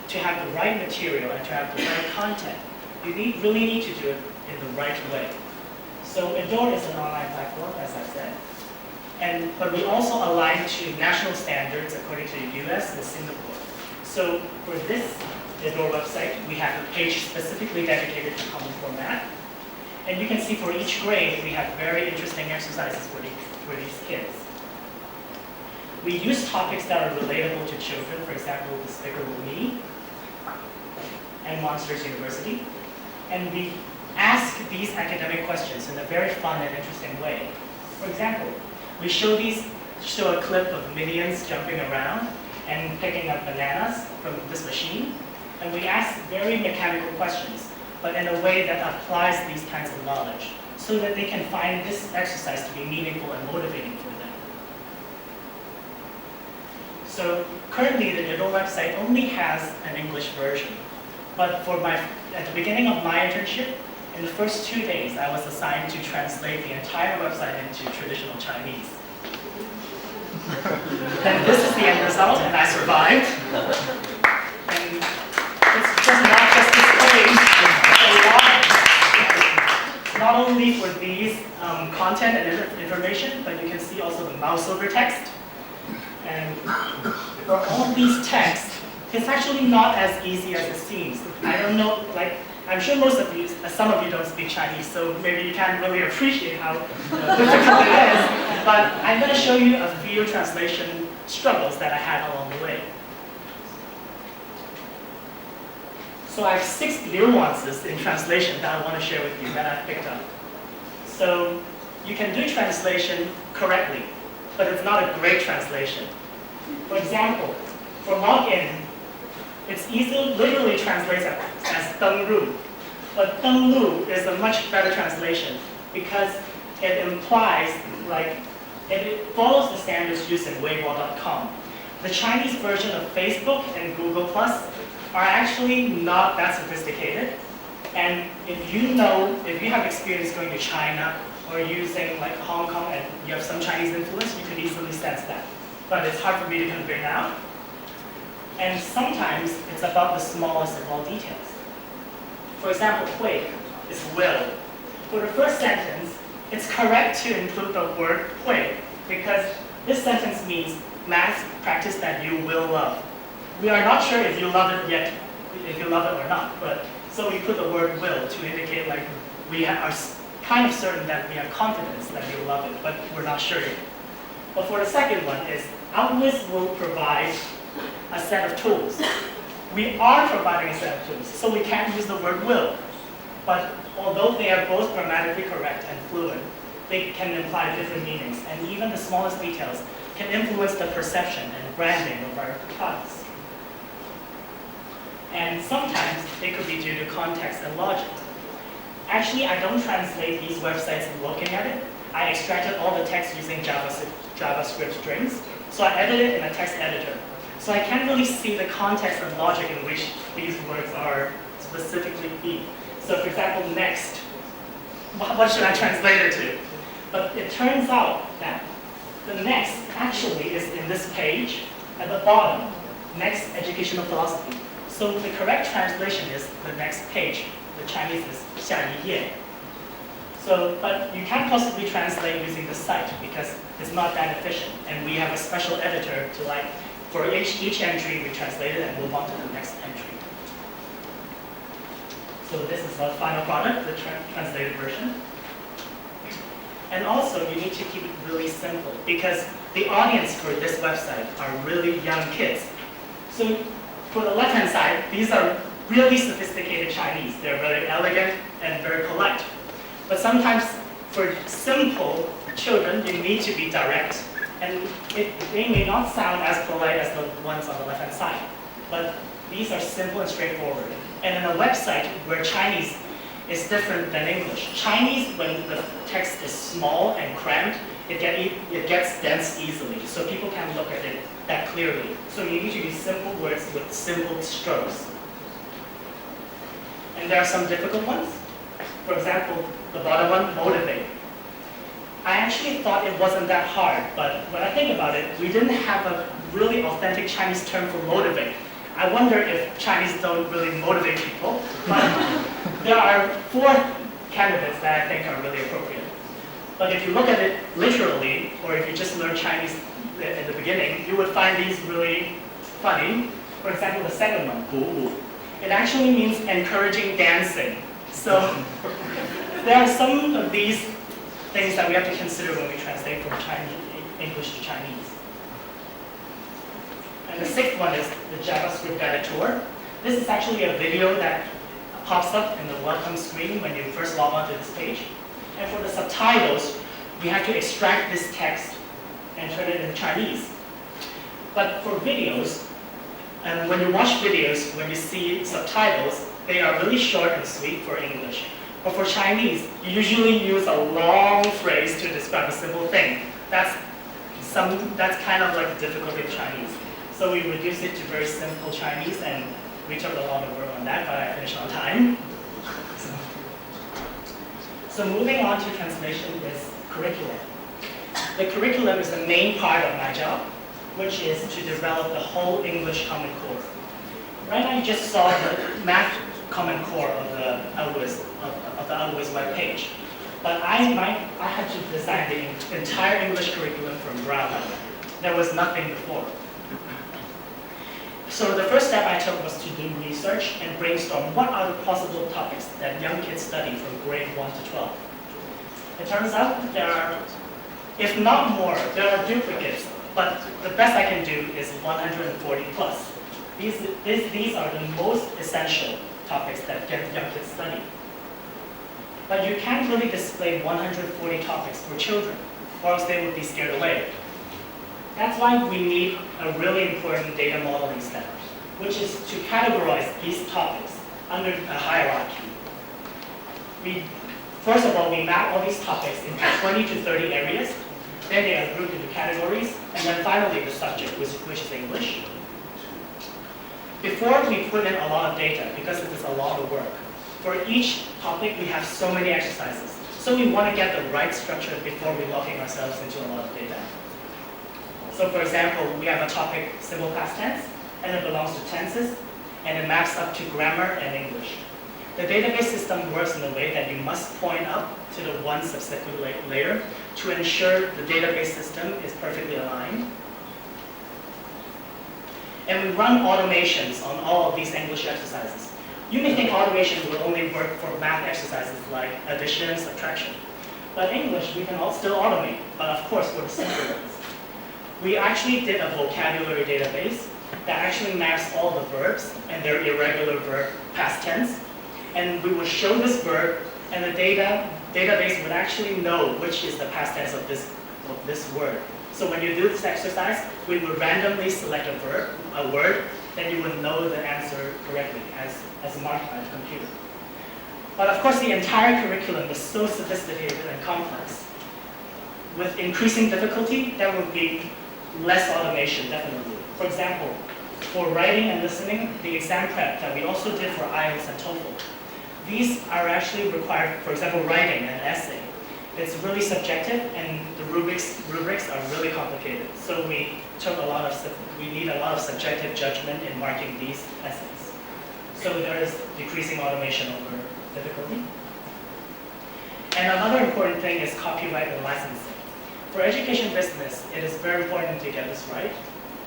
to have the right material and to have the right content, you really need to do it in the right way. So Adore is an online platform, as I said, but we also align to national standards according to the US and Singapore. So for this Adore website, we have a page specifically dedicated to common format. And you can see for each grade, we have very interesting exercises for these kids. We use topics that are relatable to children, for example, Despicable Me and Monsters University. And we ask these academic questions in a very fun and interesting way. For example, we show a clip of minions jumping around and picking up bananas from this machine. And we ask very mechanical questions, but in a way that applies these kinds of knowledge so that they can find this exercise to be meaningful and motivating for them. So currently the Adore website only has an English version, but at the beginning of my internship, in the first 2 days, I was assigned to translate the entire website into traditional Chinese. And this is the end result, and I survived. And it's just not just displaying not only for these content and information, but you can see also the mouse over text. And for all these texts, it's actually not as easy as it seems. I don't know, I'm sure some of you don't speak Chinese, so maybe you can't really appreciate how difficult it is. But I'm going to show you a few translation struggles that I had along the way. So I have 6 nuances in translation that I want to share with you that I've picked up. So you can do translation correctly, but it's not a great translation. For example, for login, it's literally translates as Deng Ru. But Deng Lu is a much better translation because it implies, it follows the standards used in Weibo.com. The Chinese version of Facebook and Google Plus are actually not that sophisticated. And if you have experience going to China or using Hong Kong and you have some Chinese influence, you could easily sense that. But it's hard for me to convey now. And sometimes it's about the smallest of all details. For example, Hui is will. For the first sentence, it's correct to include the word Hui because this sentence means math practice that you will love. We are not sure if you love it yet, if you love it or not, but so we put the word will to indicate we are kind of certain that we have confidence that you love it, but we're not sure yet. But for the second one is Boundless will provide a set of tools. We are providing a set of tools, so we can't use the word will. But although they are both grammatically correct and fluent, they can imply different meanings, and even the smallest details can influence the perception and branding of our products. And sometimes they could be due to context and logic. Actually, I don't translate these websites looking at it. I extracted all the text using JavaScript strings, so I edited it in a text editor. So I can't really see the context and logic in which these words are specifically being. So for example, next, what should I translate it to? But it turns out that the next actually is in this page at the bottom, next educational philosophy. So the correct translation is the next page. The Chinese is 下一页. So, but you can't possibly translate using the site because it's not that efficient. And we have a special editor to for each entry we translate it and move on to the next entry. So this is the final product, the translated version. And also, you need to keep it really simple because the audience for this website are really young kids. So for the left-hand side, these are really sophisticated Chinese. They're very elegant and very polite. But sometimes for simple children, you need to be direct. And they may not sound as polite as the ones on the left-hand side. But these are simple and straightforward. And in a website where Chinese is different than English. Chinese, when the text is small and cramped, it gets dense easily. So people can look at it that clearly. So you need to use simple words with simple strokes. And there are some difficult ones. For example, the bottom one, motivate. I actually thought it wasn't that hard, but when I think about it, we didn't have a really authentic Chinese term for motivate. I wonder if Chinese don't really motivate people, but there are 4 candidates that I think are really appropriate. But if you look at it literally, or if you just learn Chinese at the beginning, you would find these really funny. For example, the second one, 鼓舞. It actually means encouraging dancing. So there are some of these things that we have to consider when we translate from English to Chinese. And the 6th one is the JavaScript guided tour. This is actually a video that pops up in the welcome screen when you first log on to this page. And for the subtitles, we have to extract this text and turn it into Chinese. But for videos, and when you watch videos, when you see subtitles, they are really short and sweet for English. But for Chinese, you usually use a long phrase to describe a simple thing. That's kind of like the difficulty of Chinese. So we reduced it to very simple Chinese, and we took a lot of work on that, but I finished on time. So moving on to translation is curriculum. The curriculum is the main part of my job, which is to develop the whole English Common Core. Right now you just saw the math Common Core of the Always web page. But I had to design the entire English curriculum from ground up. There was nothing before. So the first step I took was to do research and brainstorm what are the possible topics that young kids study from grade 1 to 12. It turns out there are, if not more, there are duplicates, but the best I can do is 140 plus. These are the most essential topics that young kids study. But you can't really display 140 topics for children, or else they would be scared away. That's why we need a really important data modeling step, which is to categorize these topics under a hierarchy. First of all, we map all these topics into 20 to 30 areas, then they are grouped into categories, and then finally the subject, which is English. Before we put in a lot of data, because it is a lot of work, for each topic we have so many exercises. So we want to get the right structure before we locking ourselves into a lot of data. So for example, we have a topic, simple past tense, and it belongs to tenses, and it maps up to grammar and English. The database system works in a way that you must point up to the one subsequent layer to ensure the database system is perfectly aligned. And we run automations on all of these English exercises. You may think automation will only work for math exercises like addition and subtraction. But English, we can still automate, but of course for the simple ones. We actually did a vocabulary database that actually maps all the verbs and their irregular verb past tense. And we would show this verb, and the database would actually know which is the past tense of this word. So when you do this exercise, we would randomly select a word, then you would know the answer correctly as marked by the computer. But of course, the entire curriculum is so sophisticated and complex. With increasing difficulty, there would be less automation, definitely. For example, for writing and listening, the exam prep that we also did for IELTS and TOEFL, these are actually required, for example, writing an essay. It's really subjective, and the rubrics are really complicated. So we need a lot of subjective judgment in marking these essays. So there is decreasing automation over difficulty. And another important thing is copyright and licensing. For education business, it is very important to get this right.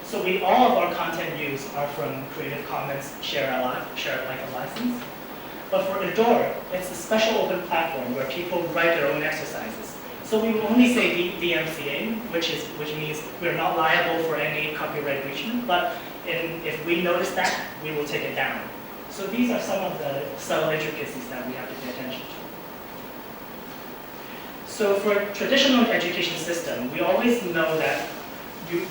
So all of our content used are from Creative Commons Share Alike a license. But for Adore, it's a special open platform where people write their own exercises. So we will only say DMCA, which means we're not liable for any copyright breachment, but if we notice that, we will take it down. So these are some of the subtle intricacies that we have to pay attention to. So for a traditional education system, we always know that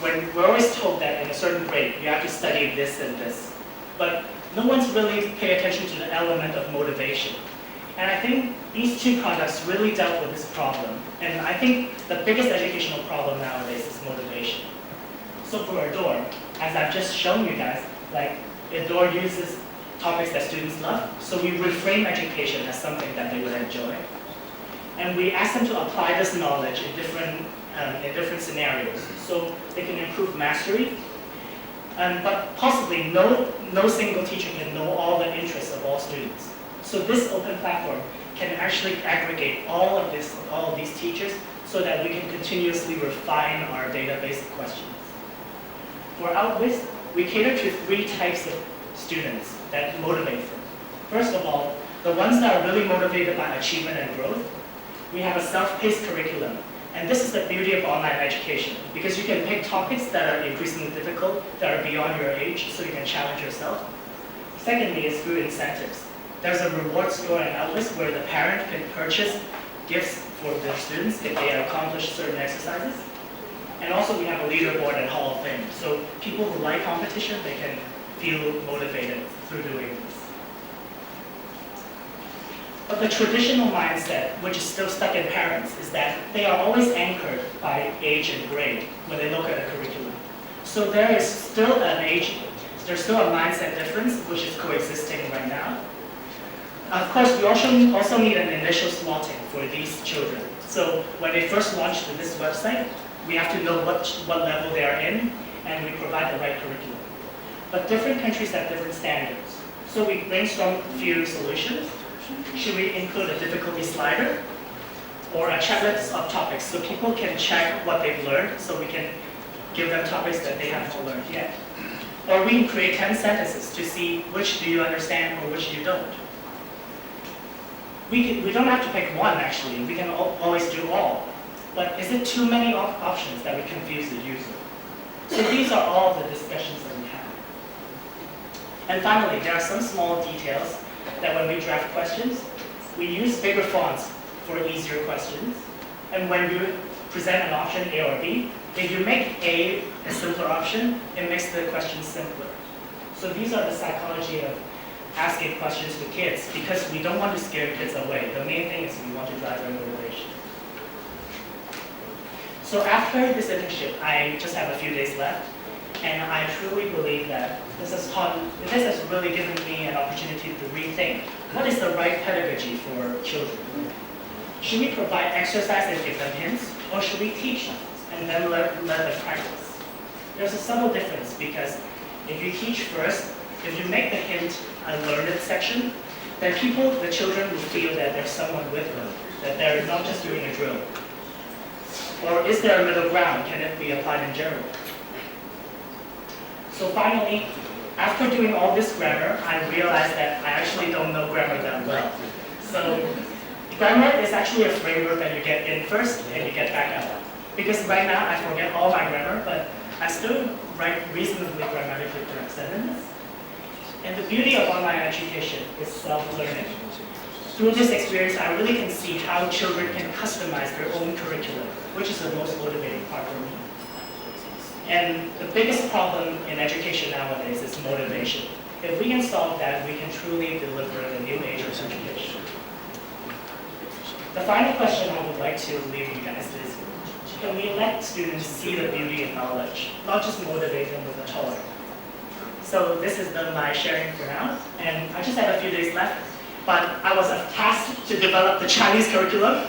we're always told that in a certain grade, you have to study this and this. But no one's really paid attention to the element of motivation. And I think these two conducts really dealt with this problem. And I think the biggest educational problem nowadays is motivation. So for Adore, as I've just shown you guys, like Adore uses topics that students love, so we reframe education as something that they would enjoy. And we ask them to apply this knowledge in different scenarios, so they can improve mastery. But possibly no single teacher can know all the interests of all students. So this open platform can actually aggregate all of these teachers so that we can continuously refine our database of questions. For Outwist, we cater to 3 types of students that motivate them. First of all, the ones that are really motivated by achievement and growth, we have a self-paced curriculum. And this is the beauty of online education, because you can pick topics that are increasingly difficult, that are beyond your age, so you can challenge yourself. Secondly is through incentives. There's a reward store in Outwist where the parent can purchase gifts for their students if they accomplish certain exercises. And also we have a leaderboard at Hall of Fame. So people who like competition, they can feel motivated through doing this. But the traditional mindset, which is still stuck in parents, is that they are always anchored by age and grade when they look at a curriculum. So there is still there's still a mindset difference which is coexisting right now. Of course, we also need an initial slotting for these children. So when they first launch to this website, we have to know what level they are in, and we provide the right curriculum. But different countries have different standards. So we brainstorm a few solutions. Should we include a difficulty slider or a checklist of topics so people can check what they've learned, so we can give them topics that they haven't learned yet? Or we can create 10 sentences to see which do you understand or which you don't. We don't have to pick one, actually. We can always do all. But is it too many options that we confuse the user? So these are all the discussions that we have. And finally, there are some small details that when we draft questions, we use bigger fonts for easier questions. And when you present an option A or B, if you make A a simpler option, it makes the question simpler. So these are the psychology of asking questions to kids, because we don't want to scare kids away. The main thing is we want to drive their motivation. So after this internship, I just have a few days left, and I truly believe that this has really given me an opportunity to rethink what is the right pedagogy for children. Should we provide exercise and give them hints, or should we teach them and then let them practice? There's a subtle difference, because if you teach first, if you make the hint a learned section, then the children will feel that there's someone with them, that they're not just doing a drill. Or is there a middle ground? Can it be applied in general? So finally, after doing all this grammar, I realized that I actually don't know grammar that well. So grammar is actually a framework that you get in first and you get back out. Because right now I forget all my grammar, but I still write reasonably grammatically correct sentences. And the beauty of online education is self-learning. Through this experience, I really can see how children can customize their own curriculum, which is the most motivating part for me. And the biggest problem in education nowadays is motivation. If we can solve that, we can truly deliver the new age of education. The final question I would like to leave you guys is, can we let students see the beauty in knowledge, not just motivate them with a toy? So this is my sharing for now, and I just have a few days left, but I was tasked to develop the Chinese curriculum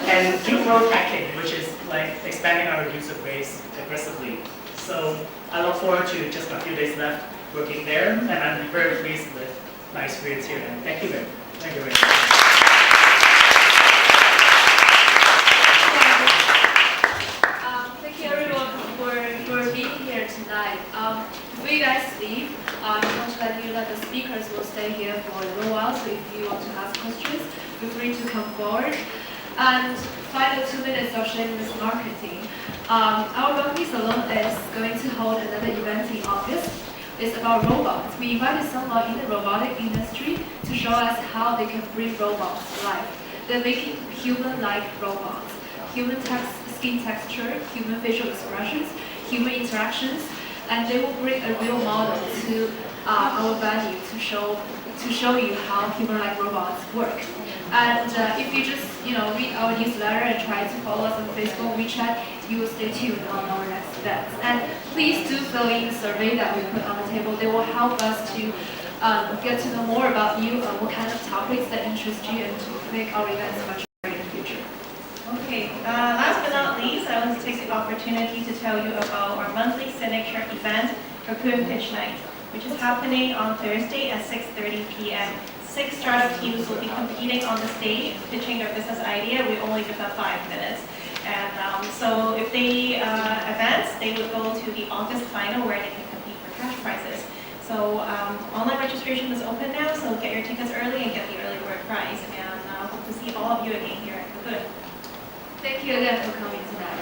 and do world hacking, which is like expanding our user base aggressively. So I look forward to just a few days left working there, and I'm very pleased with my experience here. And thank you very much. Thank you very much. Thank you everyone for being here tonight. Before you guys leave, I want to let you know that the speakers will stay here for a little while, so if you want to ask questions, feel free to come forward. And final 2 minutes of shameless marketing. Our company Salon is going to hold another event in August. It's about robots. We invited someone in the robotic industry to show us how they can bring robots to life. They're making human-like robots, human skin texture, human facial expressions, human interactions, and they will bring a real model to our venue to show you how human-like robots work. And if you just read our newsletter and try to follow us on Facebook, WeChat, you will stay tuned on our next events. And please do fill in the survey that we put on the table. They will help us to get to know more about you, what kind of topics that interest you, and to make our events much better in the future. Okay, last but not least, I want to take the opportunity to tell you about our monthly signature event, CoCoon Pitch Night, which is happening on Thursday at 6:30 p.m. 6 startup teams will be competing on the stage, pitching their business idea. We only give them 5 minutes. And so if they advance, they would go to the August final where they can compete for cash prizes. So online registration is open now, so get your tickets early and get the early bird prize. And hope to see all of you again here at CoCoon. Thank you again for coming tonight.